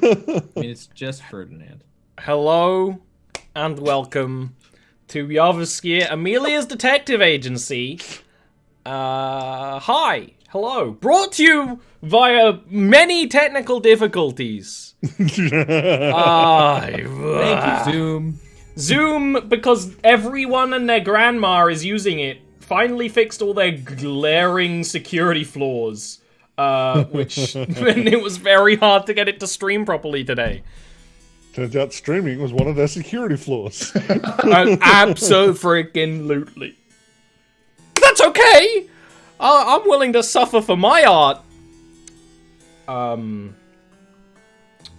mean, it's just Ferdinand. Hello and welcome to Jarviskjir, Amelia's detective agency. Hi, hello. Brought to you via many technical difficulties. Thank you, Zoom. Zoom, because everyone and their grandma is using it, finally fixed all their glaring security flaws. Which and it was very hard to get it to stream properly today. Turns out streaming was one of their security flaws. Abso-freaking-lutely. That's okay! I'm willing to suffer for my art.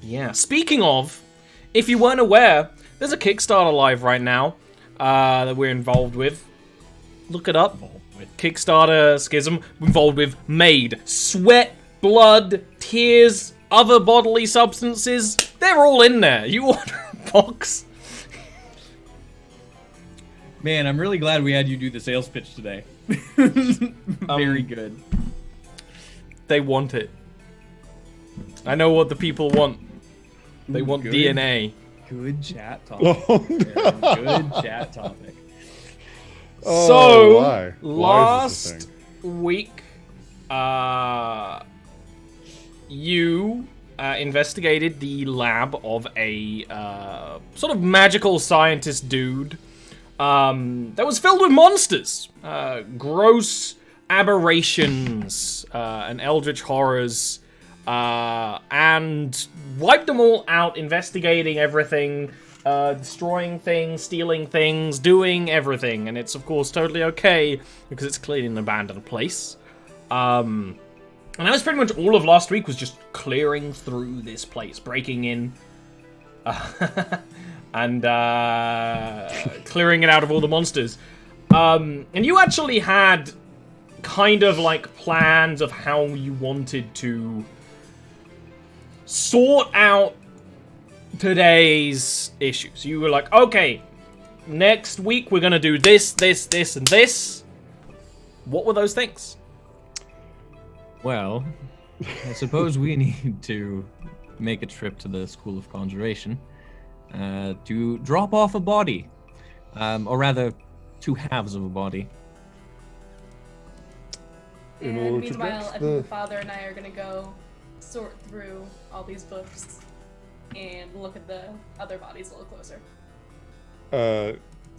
Yeah. Speaking of, if you weren't aware, there's a Kickstarter live right now that we're involved with. Look it up. Kickstarter Schism. Involved with Made. Sweat, blood, tears, other bodily substances. They're all in there. You order a box. Man, I'm really glad we had you do the sales pitch today. Very good. They want it. I know what the people want. They want good. DNA. Good chat topic. Good chat topic. So, why? last week, you investigated the lab of a sort of magical scientist dude that was filled with monsters, gross aberrations, and eldritch horrors, and wiped them all out, investigating everything. Destroying things, stealing things, doing everything, and it's of course totally okay because it's clearly an abandoned place. And that was pretty much all of last week, was just clearing through this place, breaking in, and clearing it out of all the monsters. And you actually had kind of like plans of how you wanted to sort out today's issues. You were like, okay, next week we're gonna do this, this, this, and this. What were those things? Well, I suppose we need to make a trip to the School of Conjuration to drop off a body. Or rather, two halves of a body. And meanwhile, I think the father and I are gonna go sort through all these books and look at the other bodies a little closer. So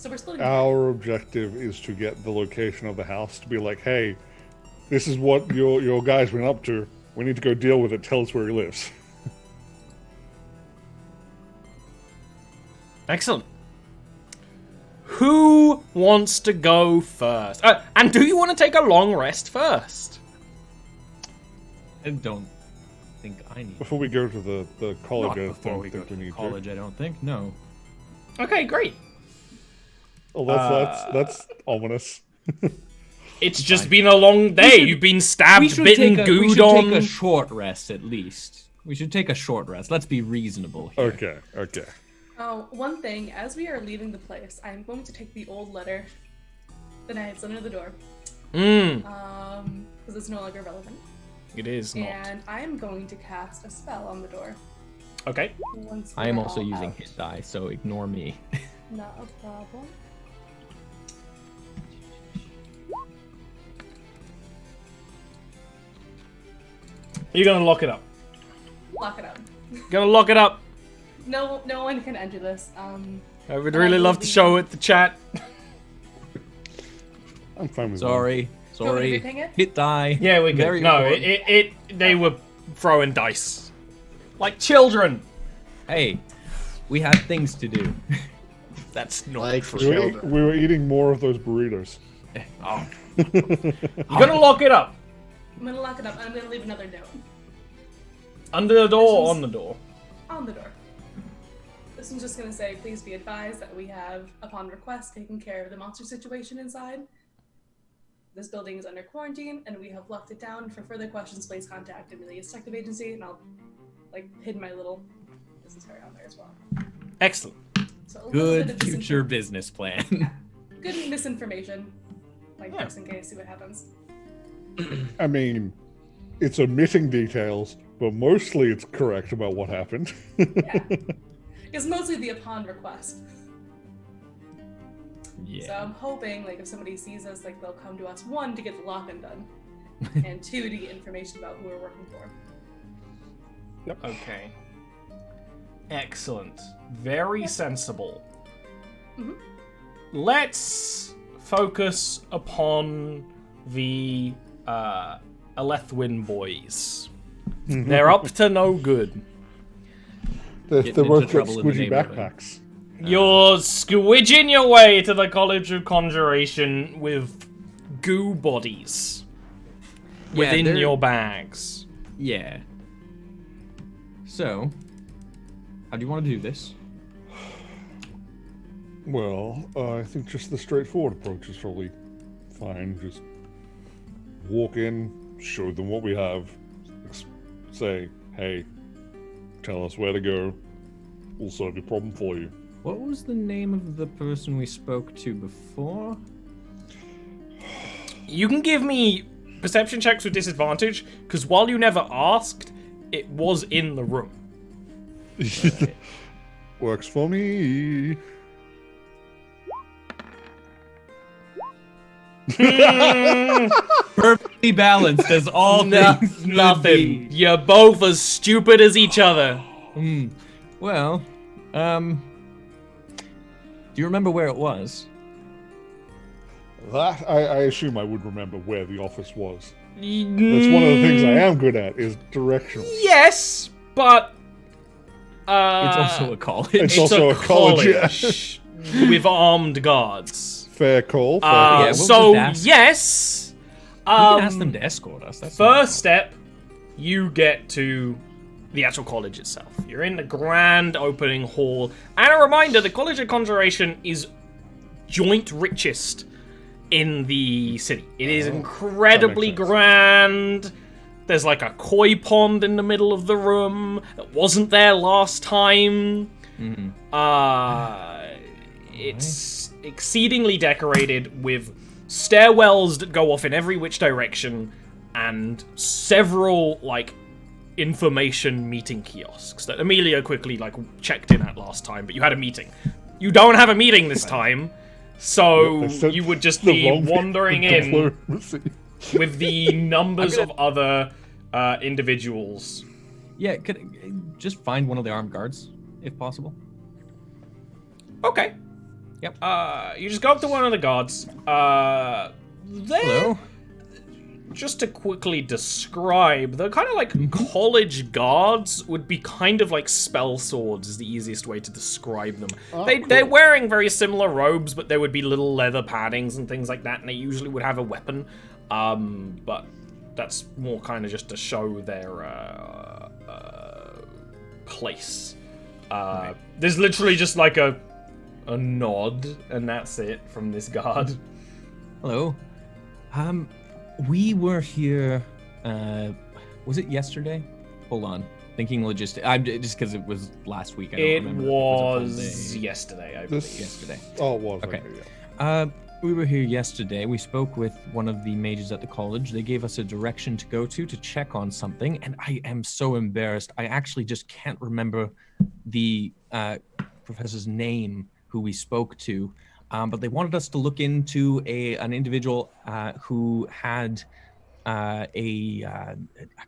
we're splitting. Our objective is to get the location of the house to be like, hey, this is what your guys went up to. We need to go deal with it. Tell us where he lives. Excellent. Who wants to go first? And do you want to take a long rest first? I don't think I need. Before we go to the college, Not I before don't we go think we to need college, to. I don't think. No. Okay, great. Oh, that's ominous. It's just been a long day. You've been stabbed, bitten, gooed we should on. take a short rest at least. We should take a short rest. Let's be reasonable here. Okay. Oh, one thing, as we are leaving the place, I'm going to take the old letter that I had sent under the door. Because it's no longer relevant. It is not. And I am going to cast a spell on the door. Okay. Once I am we're also all using out. hit die, so ignore me. Not a problem. You're gonna lock it up. Lock it up. Gonna lock it up. No one can enter this. I would really love to show it the chat. I'm fine with Sorry. You want me to hang it? Hit die. Yeah, we Very good. No, important. they were throwing dice. Like children. Hey, we had things to do. That's not Like true. We were eating more of those burritos. Oh. You're gonna lock it up. I'm gonna lock it up, and I'm gonna leave another note Under the door or on the door? on the door. This one's just gonna say, please be advised that we have, upon request, taken care of the monster situation inside. This building is under quarantine, and we have locked it down. For further questions, please contact Amelia's detective agency, and I'll, pin my little business card on there as well. Excellent. So a little bit Good of future business plan. good misinformation, just in case, see what happens. I mean, it's omitting details, but mostly it's correct about what happened. Yeah. It's mostly the upon request. Yeah. So I'm hoping, like, if somebody sees us, like, they'll come to us, one, to get the lock-in done, and two, to get information about who we're working for. Yep. Okay. Excellent. Very sensible. Mhm. Let's focus upon the Alethwin boys. They're up to no good. They're Getting into both got trouble in the squidgy neighborhood. backpacks. You're squidging your way to the College of Conjuration with goo bodies within they're- your bags. Yeah. So, how do you want to do this? Well, I think just the straightforward approach is probably fine. Just walk in, show them what we have, say, hey, tell us where to go. We'll solve your problem for you. What was the name of the person we spoke to before? You can give me perception checks with disadvantage, because while you never asked, it was in the room. Works for me. Perfectly balanced as all things should Nothing. be. You're both as stupid as each other. Well, do you remember where it was? That I assume I would remember where the office was. That's That's one of the things I am good at is directional. Yes, but It's also a college. It's also a college, yeah. with armed guards. Fair call. Fair Yeah, call. we'll So just ask. yes, We can ask them to escort us. That's not first step, you get to the actual college itself. You're in the grand opening hall, and a reminder: the College of Conjuration is joint richest in the city. It is incredibly sense. grand. There's like a koi pond in the middle of the room that wasn't there last time. It's exceedingly decorated with stairwells that go off in every which direction and several like information meeting kiosks that Amelia quickly like checked in at last time, but you had a meeting. You don't have a meeting this time, so I said you would just the be wrong wandering in diplomacy. with the numbers of other individuals. Yeah, could just find one of the armed guards, if possible. Okay. Yep. You just go up to one of the guards. They're Hello. just to quickly describe, they're kind of like college guards would be kind of like spell swords is the easiest way to describe them. They're wearing very similar robes, but there would be little leather paddings and things like that, and they usually would have a weapon. But that's more kind of just to show their place. There's literally just like a nod, and that's it from this guard. Hello. We were here. Was it yesterday? Hold on. Thinking logistic. I'm just because it was last week. I don't It remember. It was was a full day. yesterday, I believe. Yesterday. Oh, it was. Okay. Okay. Yeah. We were here yesterday. We spoke with one of the mages at the college. They gave us a direction to go to check on something, and I am so embarrassed. I actually just can't remember the professor's name who we spoke to, but they wanted us to look into an individual who had a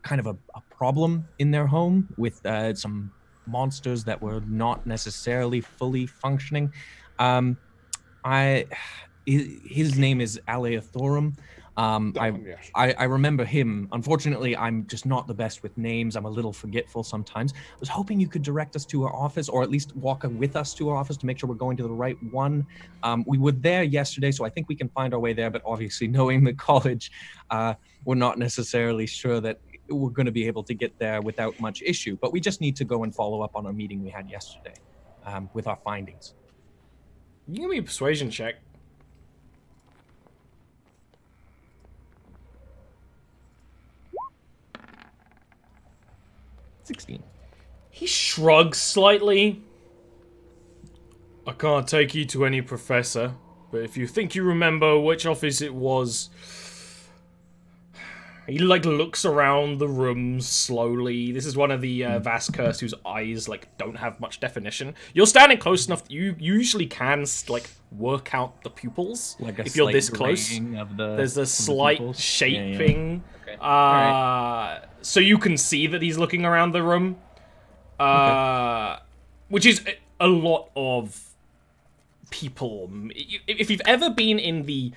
kind of a problem in their home with some monsters that were not necessarily fully functioning. His name is Aleathorum. Yes. I remember him. Unfortunately, I'm just not the best with names. I'm a little forgetful sometimes. I was hoping you could direct us to our office, or at least walk with us to our office to make sure we're going to the right one. We were there yesterday, so I think we can find our way there, but obviously knowing the college, we're not necessarily sure that we're going to be able to get there without much issue. But we just need to go and follow up on our meeting we had yesterday with our findings. You can give me a persuasion check. 16. He shrugs slightly. I can't take you to any professor, but if you think you remember which office it was, He like looks around the room slowly. This is one of the vast curse whose eyes like don't have much definition. You're standing close enough that you usually can like work out the pupils Like a if you're slight this close. graying of the, There's a of the slight pupils. shaping. Okay. Alright. So you can see that he's looking around the room. Which is a lot of people. If you've ever been in the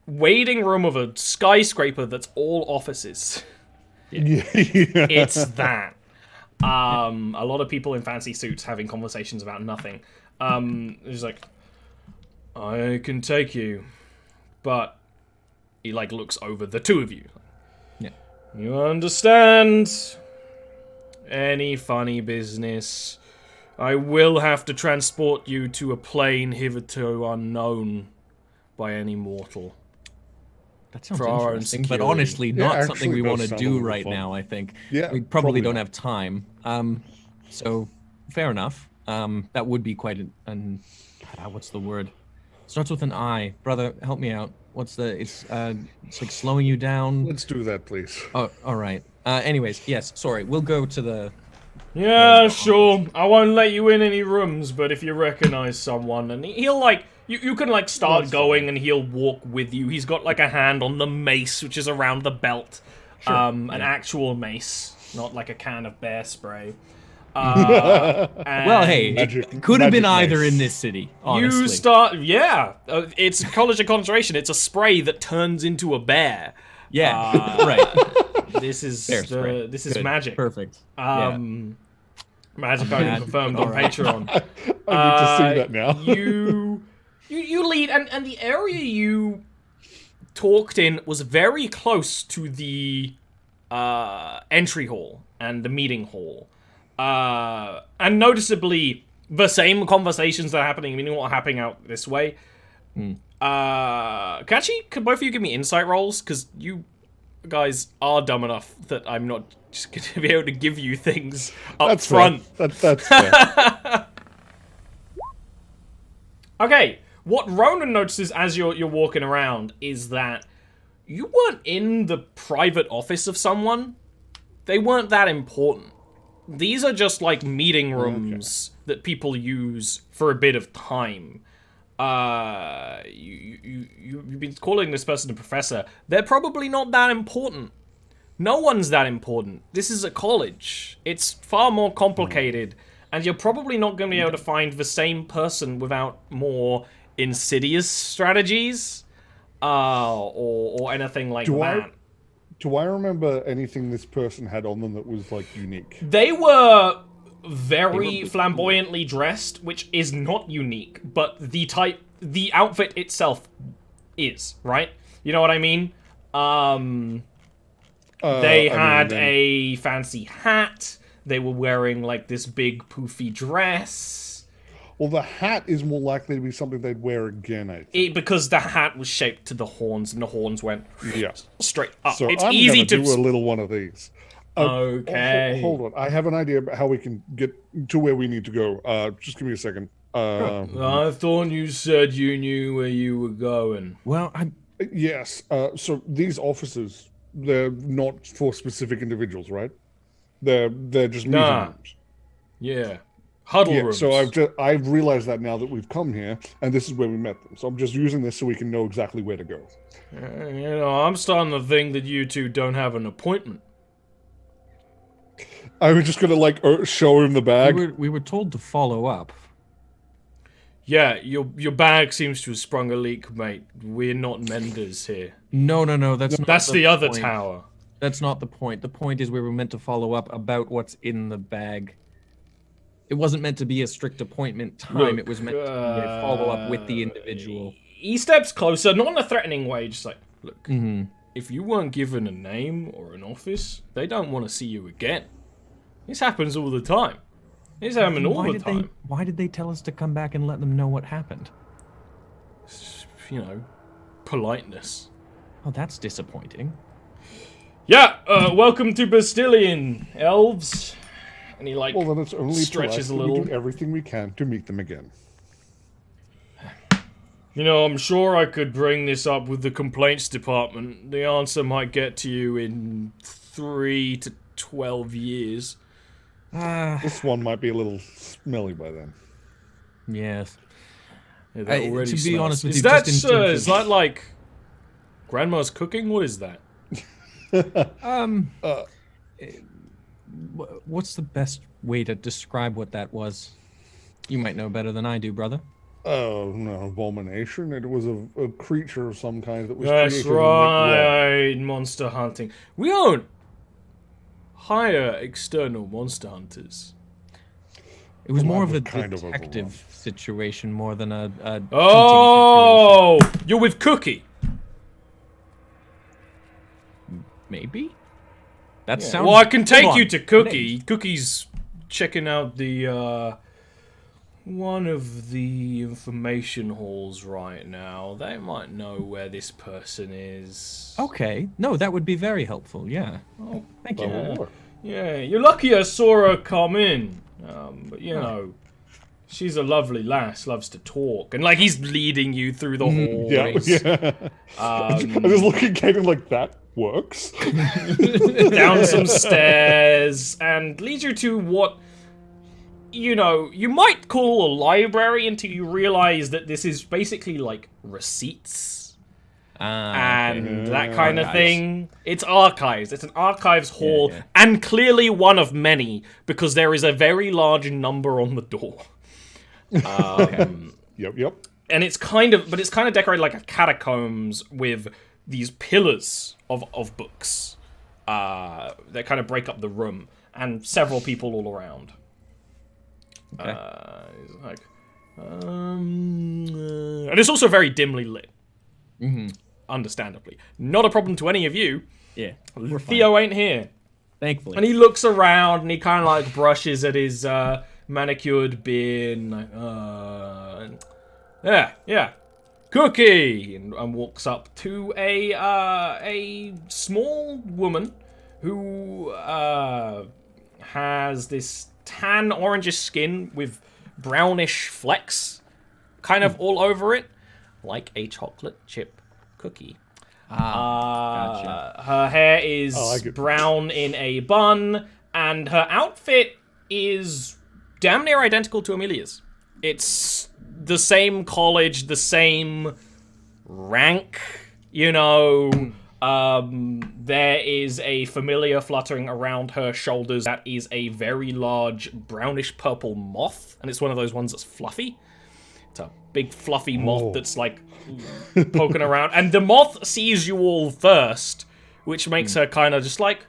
waiting room of a skyscraper that's all offices, it's that. A lot of people in fancy suits having conversations about nothing. He's like, I can take you, but he like looks over the two of you. Yeah. You understand? Any funny business? I will have to transport you to a plane hitherto unknown by any mortal. That sounds For our own interesting, but security. honestly, Yeah, not something we actually want does to sound a do little right fun. now, I think. Yeah, We probably probably don't not. have time. So, fair enough. That would be quite what's the word? Starts with an I. Brother, help me out. It's like slowing you down. Let's do that, please. Oh, all right. Anyways, yes, sorry. We'll go to the... Yeah, sure. I won't let you in any rooms, but if you recognize someone, and he'll like, you can like start That's going, fine. and he'll walk with you. He's got like a hand on the mace, which is around the belt. An actual mace, not like a can of bear spray. Well, hey, Magic- it could have been magic either mace. in this city, honestly. You start, yeah. It's College of Concentration. It's a spray that turns into a bear. Yeah, right. This is Bear spray. this is Good. magic. Perfect. Magic item confirmed on Patreon. I need to see that now. you lead, and the area you talked in was very close to the entry hall and the meeting hall. And noticeably, the same conversations that are happening, meaning what are happening out this way. Could both of you give me insight rolls? Because you guys are dumb enough that I'm not just going to be able to give you things up That's front. fair. That's fair. Okay, what Ronan notices as you're walking around is that you weren't in the private office of someone. They weren't that important. These are just like meeting rooms that people use for a bit of time. You've been calling this person a professor. They're probably not that important. No one's that important. This is a college. It's far more complicated, and you're probably not going to be able to find the same person without more insidious strategies, or anything like that. Do I remember anything this person had on them that was like unique? They were very flamboyantly dressed, which is not unique, but the outfit itself is, right? You know what I mean? They had a fancy hat. They were wearing like this big poofy dress. Well, the hat is more likely to be something they'd wear again, I think. Because the hat was shaped to the horns, and the horns went straight up. So It's I'm easy gonna to do a little one of these. Okay. Hold on. I have an idea about how we can get to where we need to go. Just give me a second. I thought you said you knew where you were going. Well, Yes. So these offices, they're not for specific individuals, right? They're just meeting rooms. Yeah. Huddle rooms. So I've realized that now that we've come here, and this is where we met them. So I'm just using this so we can know exactly where to go. I'm starting to think that you two don't have an appointment. I was just gonna show him the bag. we were told to follow up. Yeah, your bag seems to have sprung a leak, mate. We're not menders here. No, that's not That's the other point. tower. That's not the point. The point is we were meant to follow up about what's in the bag. It wasn't meant to be a strict appointment time. Look, it was meant to be a follow-up with the individual. He steps closer, not in a threatening way, just like, look, if you weren't given a name or an office, they don't want to see you again. This happens all the time. This happens all the time. Why did they tell us to come back and let them know what happened? You know, politeness. Oh, that's disappointing. Yeah, welcome to Bastillion, elves. And he like Well, then it's only stretches polite a that little. we do everything we can to meet them again. You know, I'm sure I could bring this up with the complaints department. The answer might get to you in 3 to 12 years. This one might be a little smelly by then. Yes. Yeah, that already to be smells. honest with Is you, that, just in terms is that like grandma's cooking? What is that? What's the best way to describe what that was? You might know better than I do, brother. Oh, no, abomination. It was a creature of some kind that was That's created in Nick right, monster hunting. We don't hire external monster hunters. It was Well, more that of a was kind of detective situation more than a hunting Oh, you're with Cookie. situation. Maybe? That Yeah. sounds... Well, I can take Hold you on. to Cookie. Cookie's checking out the one of the information halls right now. They might know where this person is. Okay. No, that would be very helpful, yeah. Oh, Thank That you. will work. yeah. You're lucky I saw her come in. But you know, she's a lovely lass. Loves to talk, and like he's leading you through the hall. Yeah, yeah. I'm just looking at him like, that works. Down some stairs and leads you to what, you know, you might call a library until you realize that this is basically like receipts and that kind of thing. It's archives. It's an archives hall yeah. and clearly one of many because there is a very large number on the door. Yep. And it's kind of decorated like a catacombs with these pillars of books that kind of break up the room and several people all around. Okay. It's like, and it's also very dimly lit. Mm-hmm. Understandably, not a problem to any of you. Yeah. We're fine. Theo ain't here, Thankfully. and he looks around and he kind of like brushes at his manicured beard, and like, yeah, Cookie, and walks up to a small woman who has this tan orangish skin with brownish flecks kind of all over it, like a chocolate chip cookie. Gotcha. Her hair is like it. brown in a bun, and her outfit is damn near identical to Amelia's. It's the same college, the same rank, you know. There is a familiar fluttering around her shoulders that is a very large brownish purple moth, and it's one of those ones that's fluffy. It's a big fluffy moth that's like poking around, and the moth sees you all first, which makes her kind of just like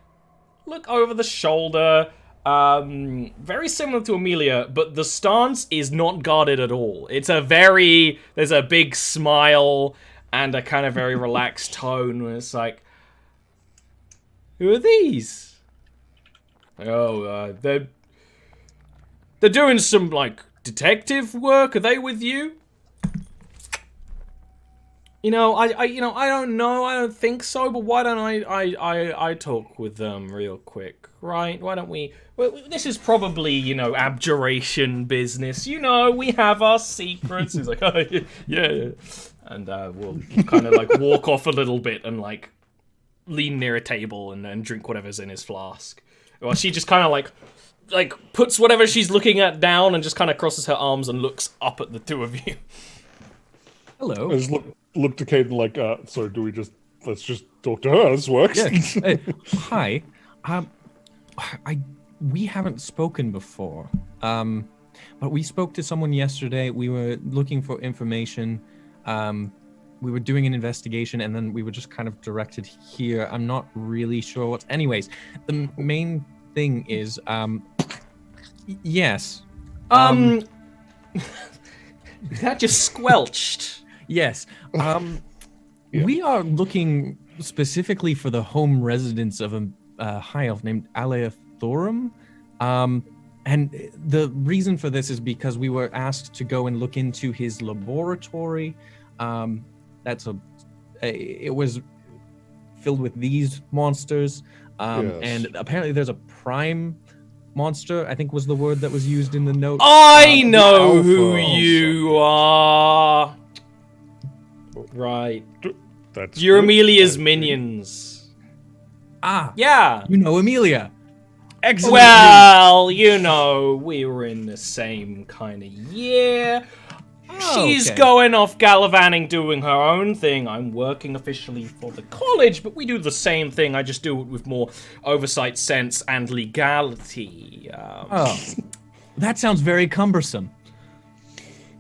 look over the shoulder. Very similar to Amelia, but the stance is not guarded at all. There's a big smile and a kind of very relaxed tone where it's like, who are these? Oh, they're doing some like detective work. Are they with you? You know, I don't know. I don't think so. But why don't I talk with them real quick, right? Why don't we? Well, this is probably, you know, abjuration business. You know, we have our secrets. He's like, oh yeah. And we'll kind of like walk off a little bit and like lean near a table and drink whatever's in his flask. Well, she just kind of like puts whatever she's looking at down and just kind of crosses her arms and looks up at the two of you. Hello. I just look to Caden like, so do we let's just talk to her, this works. Yeah. Hi. We haven't spoken before. But we spoke to someone yesterday. We were looking for information. We were doing an investigation, and then we were just kind of directed here. I'm not really sure what's... Anyways, the main thing is, yes. That just squelched. Yes. We are looking specifically for the home residence of a high elf named Aleathorum. And the reason for this is because we were asked to go and look into his laboratory. It was filled with these monsters. Yes. And apparently there's a prime monster, I think was the word that was used in the note. I know alpha who also. you are. Right. That's You're good, Amelia's I think. minions. Ah, Yeah. you know Amelia. Excellent. Well, you know, we were in the same kind of year. She's okay. going off gallivanting, doing her own thing. I'm working officially for the college, but we do the same thing. I just do it with more oversight, sense, and legality. Oh, that sounds very cumbersome.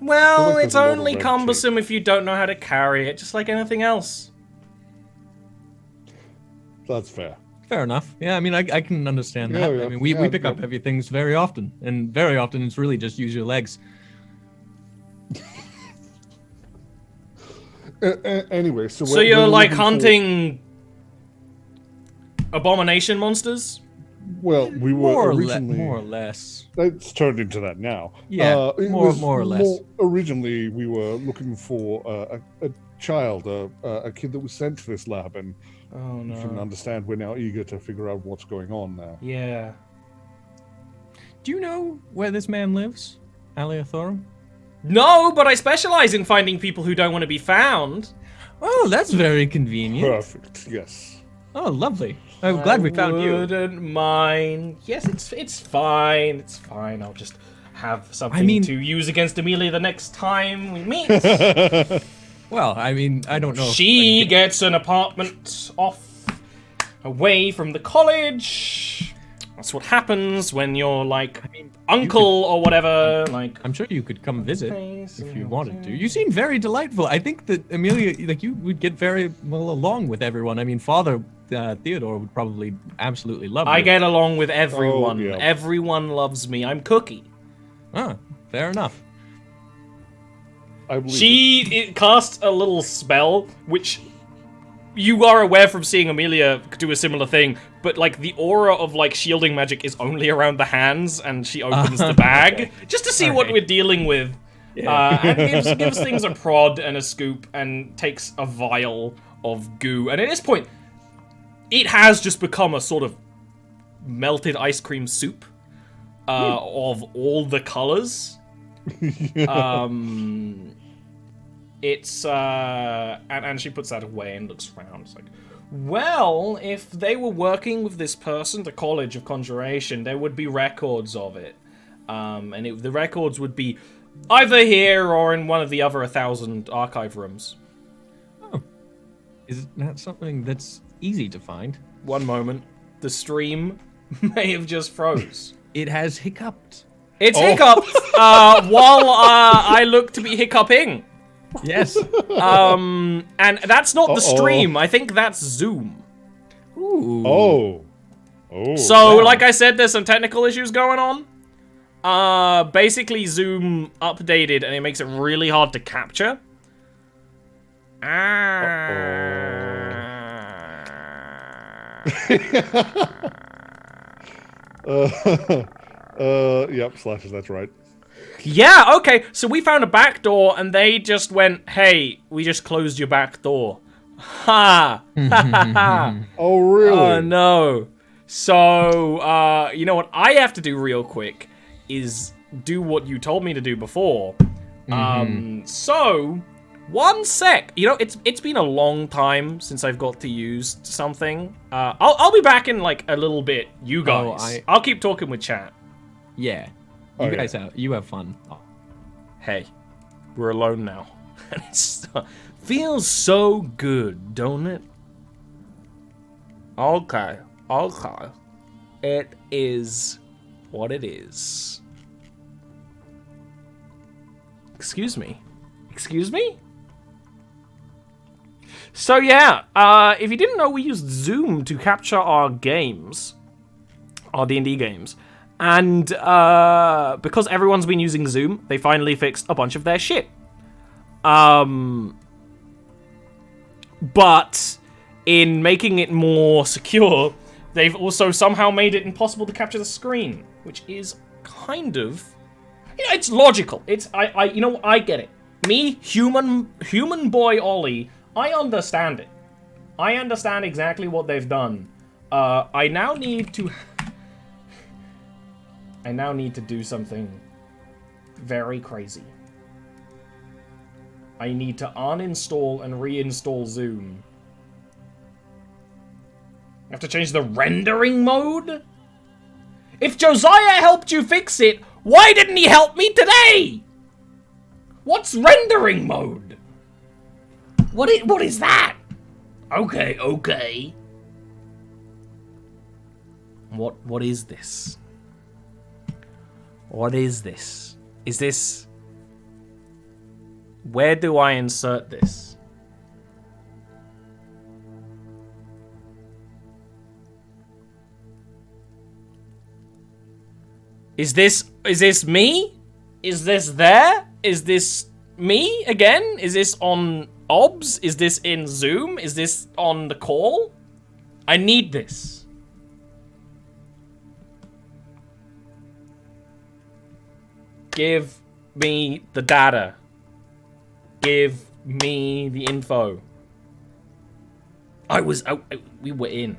Well, like it's there's a lot of only red cumbersome if you don't know how to carry it, just like anything else. That's fair. Fair enough. Yeah, I mean, I can understand that. Yeah, I mean, we yeah, pick up heavy things very often, and very often it's really just use your legs. Anyway, so So you're like hunting abomination monsters? Well, we were More originally. or less. It's turned into that now. Yeah, it more was or less. Originally, we were looking for a child, a kid that was sent to this lab, and Oh you can no. understand we're now eager to figure out what's going on now. Yeah. Do you know where this man lives, Aleathorum? No, but I specialize in finding people who don't want to be found. Oh, that's very convenient. Perfect. Yes. Oh, lovely. I'm glad we found you. Wouldn't mind. Yes, it's fine. It's fine. I'll just have something to use against Amelia the next time we meet. Well, I mean, I don't know. if She I can gets an apartment away from the college. That's what happens when you're like uncle or whatever. Like, I'm sure you could come visit Face if you wanted to. You seem very delightful. I think that Amelia, like you, would get very well along with everyone. I mean, Father Theodore would probably absolutely love you. I get along with everyone. yeah. Everyone loves me. I'm Cookie. Ah, fair enough. I believe She cast a little spell, which you are aware from seeing Amelia do a similar thing, but like the aura of like shielding magic is only around the hands, and she opens the bag just to see what Alright. we're dealing with. Yeah. And gives things a prod and a scoop and takes a vial of goo. And at this point, it has just become a sort of melted ice cream soup of all the colors. It's and she puts that away and looks around. It's like, well, if they were working with this person, the College of Conjuration, there would be records of it, and the records would be either here or in one of the other 1,000 archive rooms. Oh, is that something that's easy to find? One moment, the stream may have just froze. It has hiccuped. It's hiccuped while I look to be hiccuping. Yes. And that's not the stream. I think that's Zoom. Ooh. Oh. So, wow. like I said, there's some technical issues going on. Basically, Zoom updated, and it makes it really hard to capture. Yep, slashes, that's right. Yeah, okay, so we found a back door, and they just went, hey, we just closed your back door. Ha! Oh, really? Oh, no. So, you know what I have to do real quick is do what you told me to do before. So, one sec. You know, it's been a long time since I've got to use something. I'll be back in, like, a little bit, you guys. I'll keep talking with chat. Yeah. Oh, You guys have fun. Oh. Hey, we're alone now. And it feels so good, don't it? Okay. It is what it is. Excuse me? So yeah, if you didn't know, we used Zoom to capture our games. Our D&D games. And because everyone's been using Zoom, they finally fixed a bunch of their shit. But in making it more secure, they've also somehow made it impossible to capture the screen, which is kind of, it's logical. I get it. Me, human boy Ollie, I understand it. I understand exactly what they've done. I now need to do something very crazy. I need to uninstall and reinstall Zoom. I have to change the rendering mode? If Josiah helped you fix it, why didn't he help me today? What's rendering mode? What is that? Okay. What is this? What is this? Is this... Where do I insert this? Is this me? Is this there? Is this me again? Is this on OBS? Is this in Zoom? Is this on the call? I need this. Give me the data. Give me the info. We were in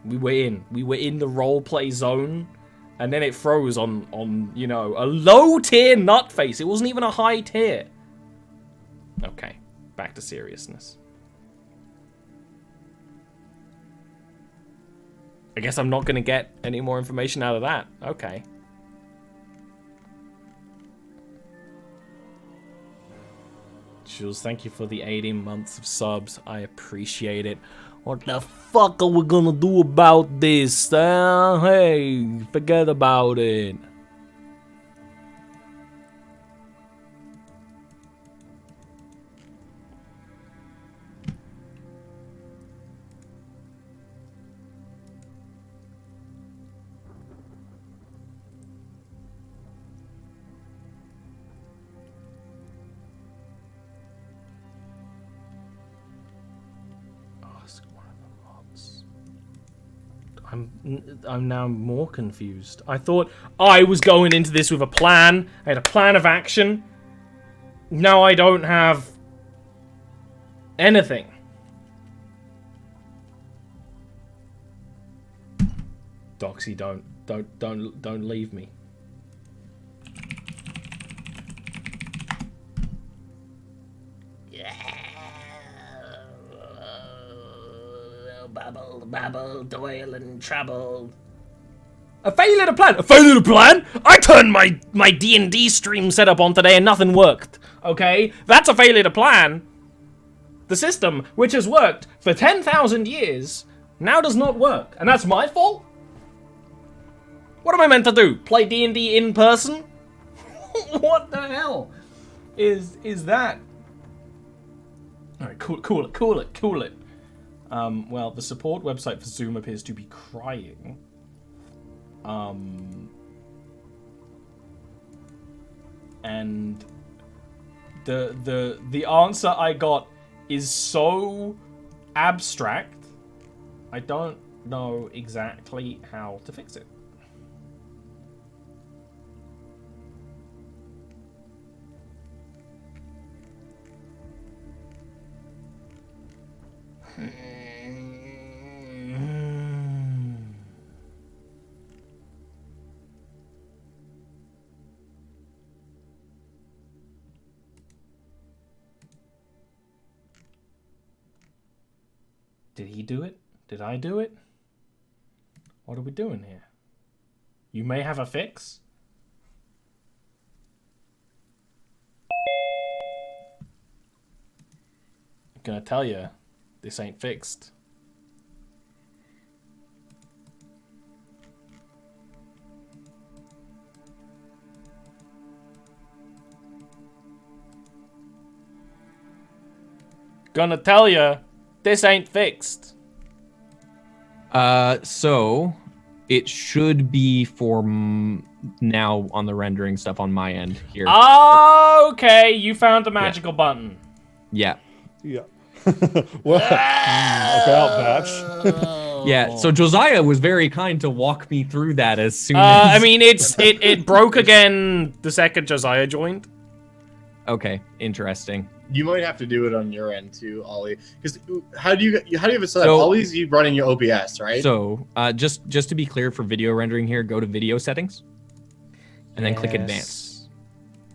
the roleplay zone, and then it froze on you know, a low tier nutface. It wasn't even a high tier. Okay, back to seriousness. I guess I'm not gonna get any more information out of that. Okay. Jules, thank you for the 18 months of subs. I appreciate it. What the fuck are we gonna do about this? Hey, forget about it. I'm now more confused. I thought I was going into this with a plan. I had a plan of action. Now I don't have anything. Doxy, don't leave me. Babble, toil and trouble. A failure to plan. A failure to plan? I turned my D&D stream setup on today and nothing worked. Okay? That's a failure to plan. The system, which has worked for 10,000 years, now does not work. And that's my fault? What am I meant to do? Play D&D in person? What the hell is that? Alright, cool it. Well, the support website for Zoom appears to be crying. And the answer I got is so abstract, I don't know exactly how to fix it. Did he do it? Did I do it? What are we doing here? You may have a fix? I'm gonna tell you, this ain't fixed. Gonna tell you, this ain't fixed. So it should be for now on the rendering stuff on my end here. Okay, you found the magical button. Yeah. Yeah. Well, look out, Patch. Yeah, so Josiah was very kind to walk me through that as soon as... I mean, it broke again the second Josiah joined. Okay, interesting. You might have to do it on your end too, Ollie. Because how do you have it set up? So, Ollie's you running your OBS, right? So just to be clear for video rendering here, go to video settings, and then click advanced.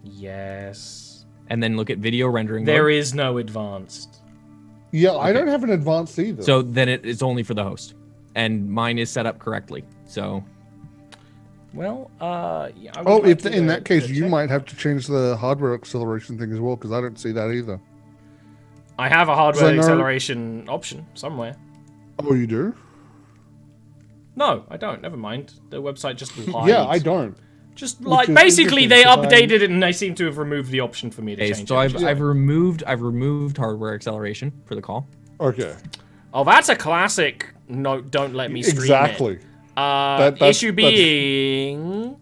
Yes. and then look at video rendering There mode. is no advanced. Yeah, I don't have an advanced either. So then it's only for the host, and mine is set up correctly. So. Well, yeah. I would oh, like if to in go that case, to you check. might have to change the hardware acceleration thing as well, because I don't see that either. I have a hardware So I know- acceleration option somewhere. Oh, you do? No, I don't. Never mind. The website just lied. Yeah, I don't. Just Which like is basically they interesting, 'cause updated it and they seem to have removed the option for me to Okay, change so it. I've removed hardware acceleration for the call. Okay. Oh, that's a classic. No, don't let me stream Exactly. it. That's- Issue that's- being.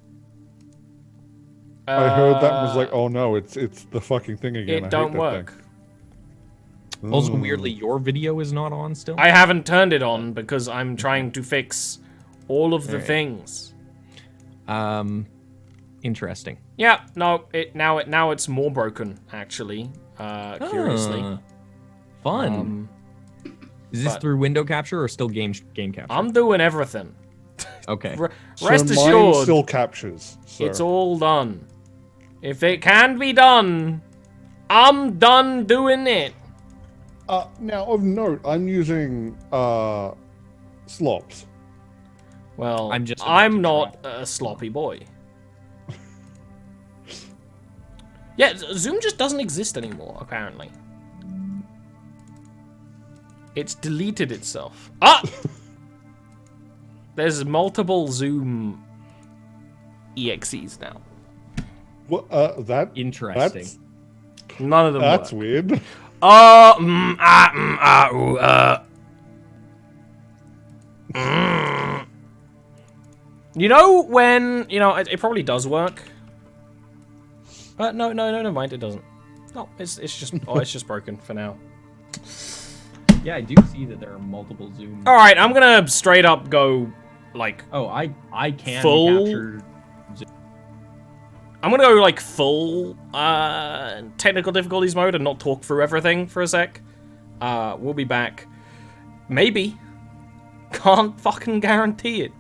I heard that and was like, oh no, it's the fucking thing again. I It hate don't that work. thing. Also, Mm. weirdly, your video is not on still. I haven't turned it on because I'm trying to fix all of the Alright. things. Interesting. Yeah, no, now it's more broken actually. Curiously. Ah, fun. Is this but- through window capture or still game capture? I'm doing everything. Okay. Rest so mine assured, still captures. So. it's all done. If it can be done, I'm done doing it. Now of note, I'm using slops. Well, I'm just about I'm to not a sloppy boy. Yeah, Zoom just doesn't exist anymore, apparently. It's deleted itself. Ah! There's multiple Zoom EXEs now. What? That Interesting. None of them That's work. weird. Ooh, You know when, it probably does work. No, never mind, it doesn't. No, it's just broken for now. Yeah, I do see that there are multiple Zoom. All right, I'm gonna straight up go like. Oh, I can Full- capture. I'm gonna go like full technical difficulties mode and not talk through everything for a sec. We'll be back. Maybe. Can't fucking guarantee it.